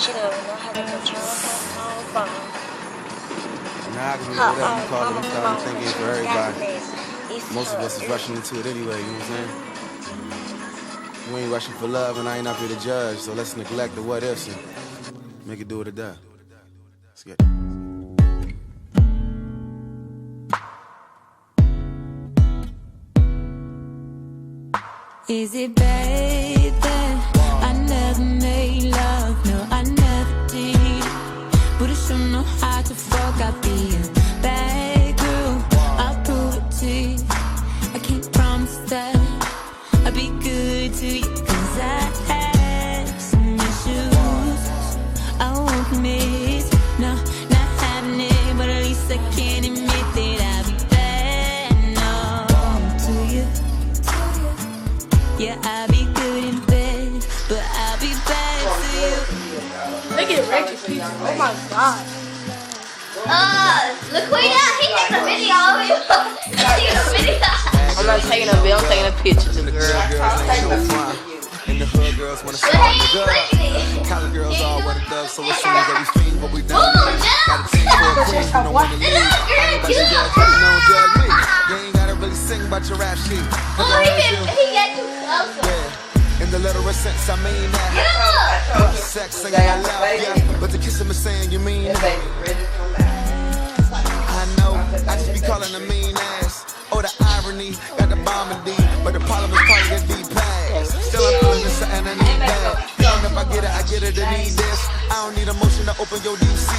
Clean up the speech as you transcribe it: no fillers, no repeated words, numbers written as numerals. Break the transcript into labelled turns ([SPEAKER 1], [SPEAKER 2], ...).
[SPEAKER 1] She don't know how to control her own phone.
[SPEAKER 2] Nah, cause whatever you call it, I'm starting to think it's for everybody. Most of us is rushing into it anyway, you know what I'm saying? We ain't rushing for love and I ain't up here to judge, so let's neglect the what ifs and make it do what it does. Let's get it.
[SPEAKER 3] Is it bad that I never made love? No, I never did. But I sure know how to fuck. I'll be a bad girl, I'll prove it to you. I can't promise that I'll be good to you, cause I have some issues I won't miss. No, not having it, but at least I can admit that I'll be bad, no, to you. Yeah, I'll be good in bed, but I'll be bad to you.
[SPEAKER 4] Look at Ratchet pizza. Oh my god.
[SPEAKER 5] Laquita, he takes a video of you. Taking a video.
[SPEAKER 4] I'm not taking a video, I'm taking a picture to the girl.
[SPEAKER 2] And the hood girls wanna see the girl. College girls all what it does, so as soon as we stream what we done. Got a team for a queen, you don't wanna leave. Everybody judge you, don't judge me. You ain't gotta really sing about your rap sheet.
[SPEAKER 5] Oh, he got too close.
[SPEAKER 2] In the literal sense, I mean that. Sex saying I love ya, but to kiss him is saying you mean that. I know, I just be calling a mean ass. Oh, the irony, got the bomb in D, but the problem is probably the deep pass. Still I'm feeling this and I need that. Even if I get it, I need this. I don't need emotion to open your DC.